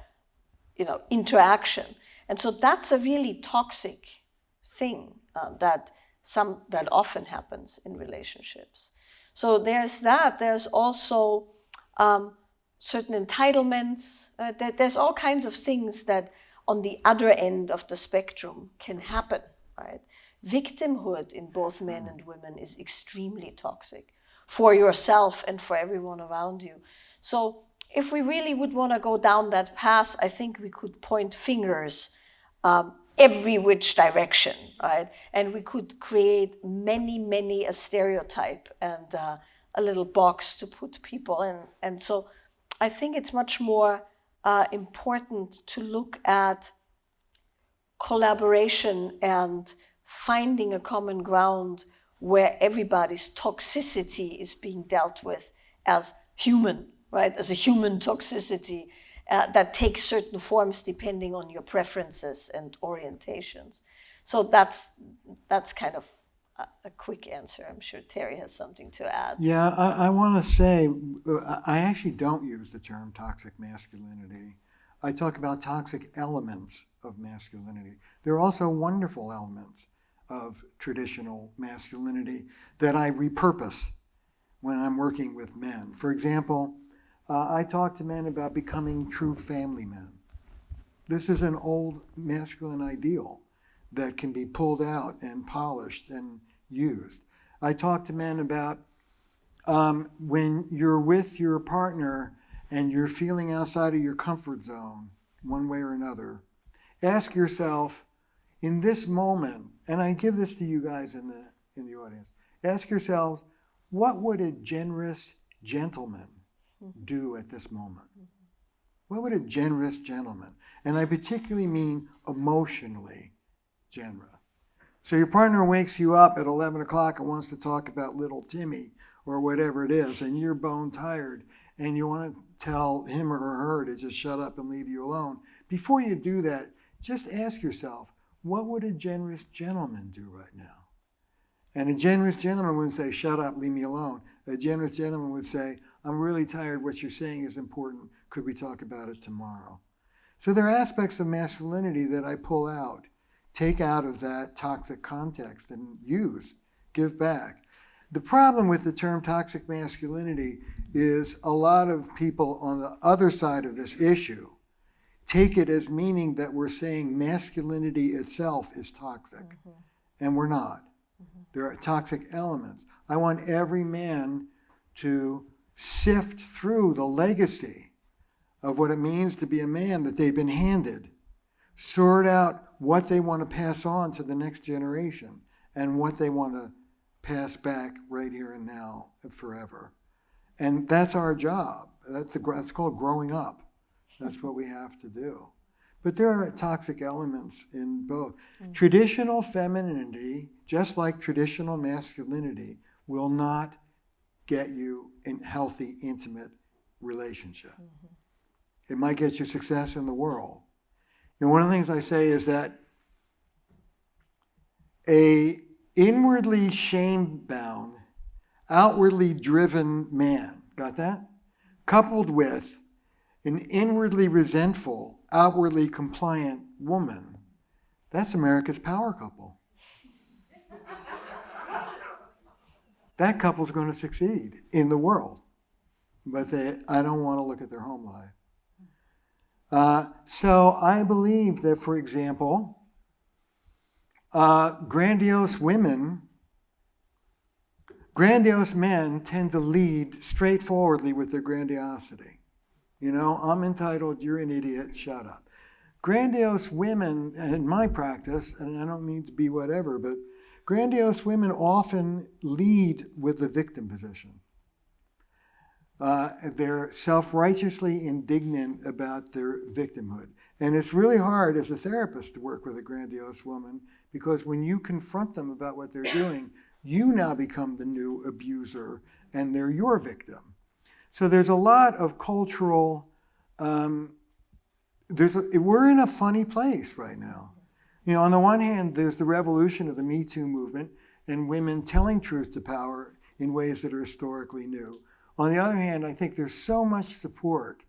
interaction. And so that's a really toxic thing that often happens in relationships. So there's that. There's also certain entitlements. There's all kinds of things that on the other end of the spectrum can happen, right? Victimhood in both men and women is extremely toxic for yourself and for everyone around you. So if we really would want to go down that path, I think we could point fingers every which direction, right? And we could create many a stereotype and a little box to put people in. And so I think it's much more important to look at collaboration and finding a common ground where everybody's toxicity is being dealt with as human, right? As a human toxicity that takes certain forms depending on your preferences and orientations. So that's kind of a quick answer. I'm sure Terry has something to add. Yeah, I want to say, I actually don't use the term toxic masculinity. I talk about toxic elements of masculinity. There are also wonderful elements of traditional masculinity that I repurpose when I'm working with men. For example, I talk to men about becoming true family men. This is an old masculine ideal that can be pulled out and polished and used. I talk to men about when you're with your partner and you're feeling outside of your comfort zone, one way or another, ask yourself, in this moment, and I give this to you guys in the audience, ask yourselves, what would a generous gentleman do at this moment? What would a generous gentleman, and I particularly mean emotionally generous. So your partner wakes you up at 11 o'clock and wants to talk about little Timmy or whatever it is, and you're bone tired, and you want to tell him or her to just shut up and leave you alone. Before you do that, just ask yourself, what would a generous gentleman do right now? And a generous gentleman would say, shut up, leave me alone. A generous gentleman would say, I'm really tired, what you're saying is important, could we talk about it tomorrow? So there are aspects of masculinity that I pull out, take out of that toxic context and use, give back. The problem with the term toxic masculinity is a lot of people on the other side of this issue take it as meaning that we're saying masculinity itself is toxic, and we're not. There are toxic elements. I want every man to sift through the legacy of what it means to be a man that they've been handed, sort out what they want to pass on to the next generation and what they want to pass back right here and now and forever. And that's our job. That's called growing up. That's what we have to do. But there are toxic elements in both. Traditional femininity, just like traditional masculinity, will not get you in healthy, intimate relationship. It might get you success in the world. You know, one of the things I say is that a inwardly shame-bound, outwardly driven man, got that? Coupled with an inwardly resentful, outwardly compliant woman, that's America's power couple. That couple's going to succeed in the world, but I don't want to look at their home life. So I believe that, for example, grandiose men tend to lead straightforwardly with their grandiosity. You know, I'm entitled, you're an idiot, shut up. Grandiose women, and in my practice, and I don't mean to be whatever, but grandiose women often lead with the victim position. They're self-righteously indignant about their victimhood. And it's really hard as a therapist to work with a grandiose woman, because when you confront them about what they're doing, you now become the new abuser and they're your victim. So there's a lot of cultural, we're in a funny place right now. You know, on the one hand, there's the revolution of the Me Too movement and women telling truth to power in ways that are historically new. On the other hand, I think there's so much support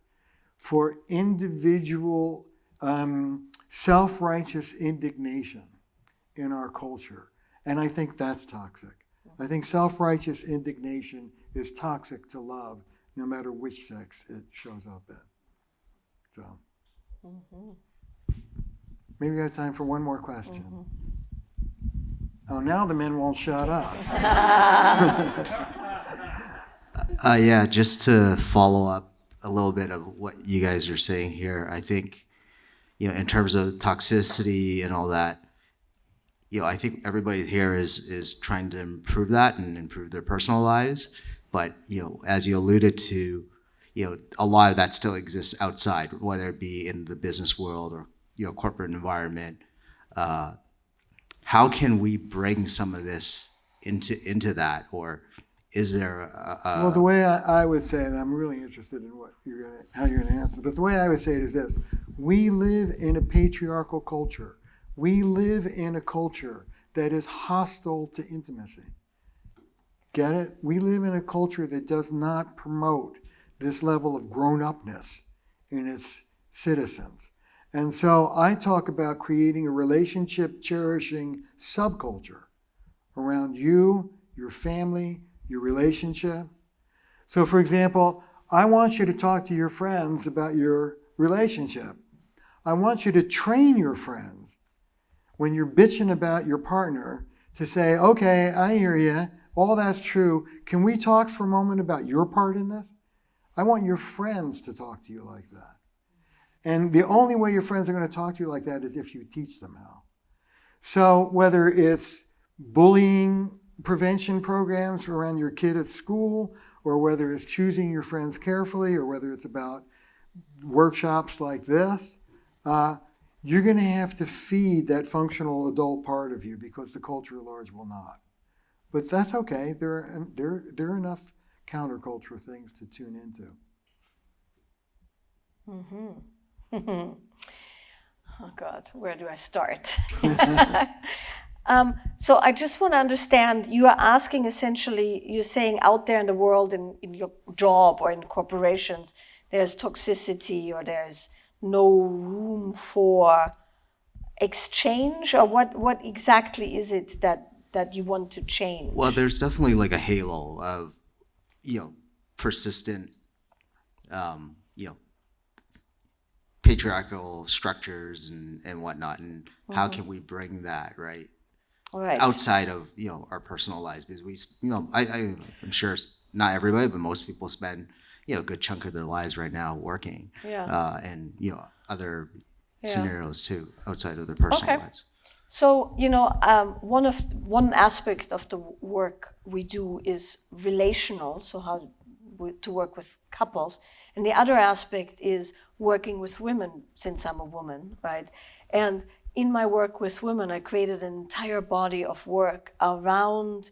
for individual self-righteous indignation in our culture. And I think that's toxic. I think self-righteous indignation is toxic to love, no matter which sex it shows up in. So, maybe we got time for one more question. Oh, now the men won't shut up. Yeah, just to follow up a little bit of what you guys are saying here, I think, in terms of toxicity and all that, I think everybody here is trying to improve that and improve their personal lives. But, as you alluded to, a lot of that still exists outside, whether it be in the business world or, corporate environment. How can we bring some of this into that? Or is there well, the way I would say it, and I'm really interested in how you're going to answer, but the way I would say it is this. We live in a patriarchal culture. We live in a culture that is hostile to intimacy. Get it? We live in a culture that does not promote this level of grown-upness in its citizens. And so I talk about creating a relationship-cherishing subculture around you, your family, your relationship. So for example, I want you to talk to your friends about your relationship. I want you to train your friends when you're bitching about your partner to say, okay, I hear you, all that's true. Can we talk for a moment about your part in this? I want your friends to talk to you like that. And the only way your friends are going to talk to you like that is if you teach them how. So whether it's bullying prevention programs around your kid at school, or whether it's choosing your friends carefully, or whether it's about workshops like this, you're going to have to feed that functional adult part of you because the culture at large will not. But that's okay. There are enough counterculture things to tune into. Mm-hmm. Oh God, where do I start? So I just want to understand, you are asking essentially, you're saying out there in the world, in your job or in corporations, there's toxicity or there's no room for exchange, or what exactly is it that you want to change? Well, there's definitely like a halo of, persistent, patriarchal structures and whatnot, and how can we bring that right outside of our personal lives? Because we, I'm sure not everybody, but most people spend a good chunk of their lives right now working, and other scenarios too outside of their personal lives. So one aspect of the work we do is relational, so how to work with couples, and the other aspect is working with women, since I'm a woman, right? And in my work with women, I created an entire body of work around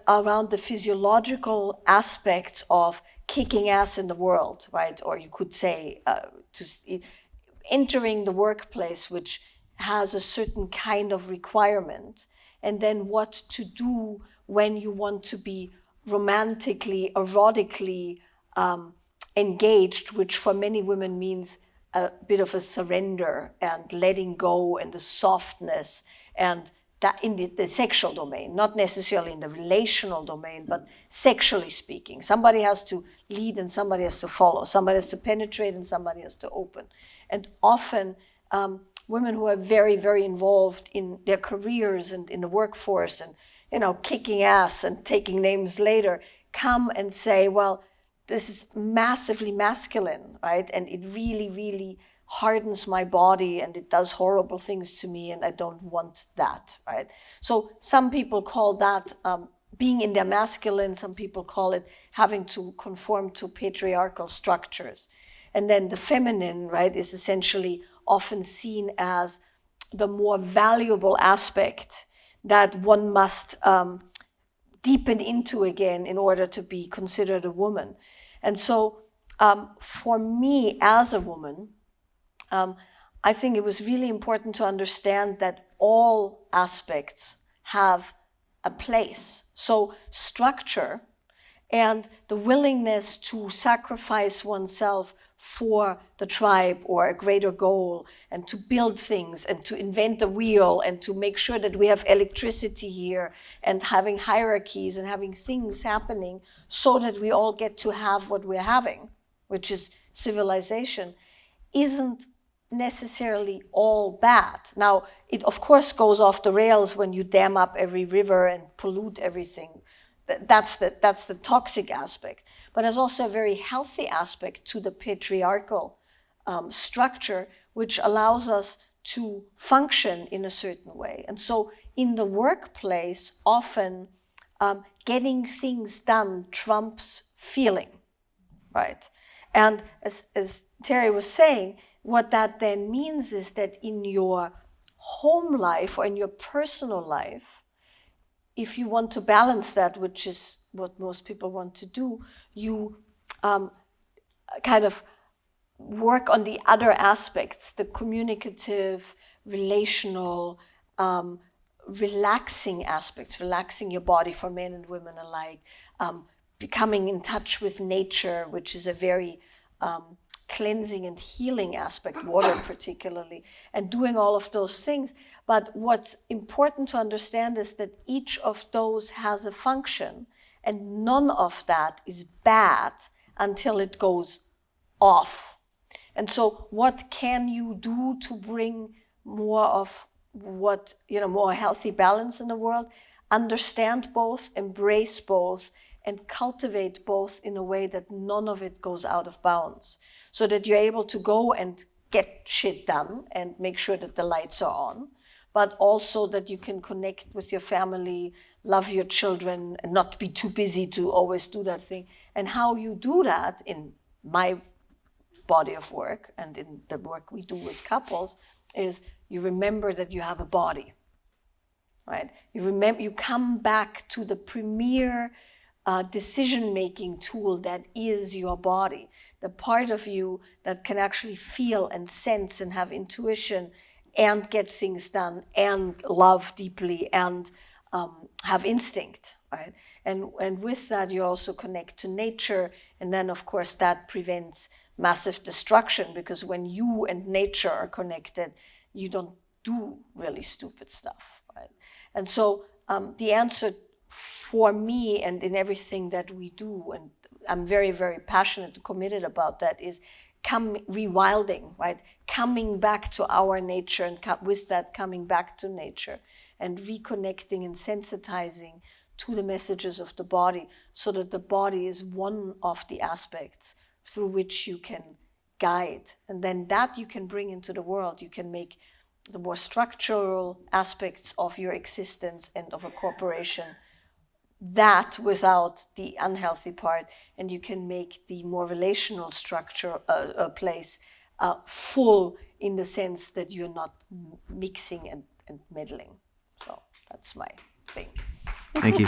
around the physiological aspects of kicking ass in the world, right? Or you could say entering the workplace, which has a certain kind of requirement, and then what to do when you want to be romantically, erotically engaged, which for many women means a bit of a surrender and letting go and the softness, and that in the sexual domain, not necessarily in the relational domain, but sexually speaking. Somebody has to lead and somebody has to follow. Somebody has to penetrate and somebody has to open. And often women who are very, very involved in their careers and in the workforce and, kicking ass and taking names later, come and say, well, this is massively masculine, right? And it really, really hardens my body and it does horrible things to me and I don't want that, right? So some people call that being in their masculine, some people call it having to conform to patriarchal structures. And then the feminine, right, is essentially often seen as the more valuable aspect that one must deepen into again in order to be considered a woman. And so for me as a woman, I think it was really important to understand that all aspects have a place. So structure and the willingness to sacrifice oneself for the tribe or a greater goal, and to build things and to invent the wheel and to make sure that we have electricity here and having hierarchies and having things happening so that we all get to have what we're having, which is civilization, isn't necessarily all bad. Now, it of course goes off the rails when you dam up every river and pollute everything. That's the toxic aspect. But there's also a very healthy aspect to the patriarchal structure which allows us to function in a certain way. And so in the workplace, often getting things done trumps feeling, right? And as Terry was saying, what that then means is that in your home life or in your personal life, if you want to balance that, which is what most people want to do, you kind of work on the other aspects, the communicative, relational, relaxing aspects, relaxing your body for men and women alike, becoming in touch with nature, which is a very cleansing and healing aspect, water particularly, and doing all of those things. But what's important to understand is that each of those has a function, and none of that is bad until it goes off. And so what can you do to bring more of what, more healthy balance in the world? Understand both, embrace both, and cultivate both in a way that none of it goes out of bounds, so that you're able to go and get shit done and make sure that the lights are on, but also that you can connect with your family, love your children, and not be too busy to always do that thing. And how you do that in my body of work and in the work we do with couples is you remember that you have a body, right? You come back to the premier decision-making tool that is your body, the part of you that can actually feel and sense and have intuition and get things done and love deeply and have instinct, right? And with that, you also connect to nature, and then of course that prevents massive destruction, because when you and nature are connected, you don't do really stupid stuff, right? And so the answer for me and in everything that we do, and I'm very, very passionate and committed about that, is rewilding, right? Coming back to our nature, and with that coming back to nature and reconnecting and sensitizing to the messages of the body, so that the body is one of the aspects through which you can guide. And then that you can bring into the world. You can make the more structural aspects of your existence and of a corporation that without the unhealthy part, and you can make the more relational structure place full, in the sense that you're not mixing and meddling. So that's my thing. Thank you.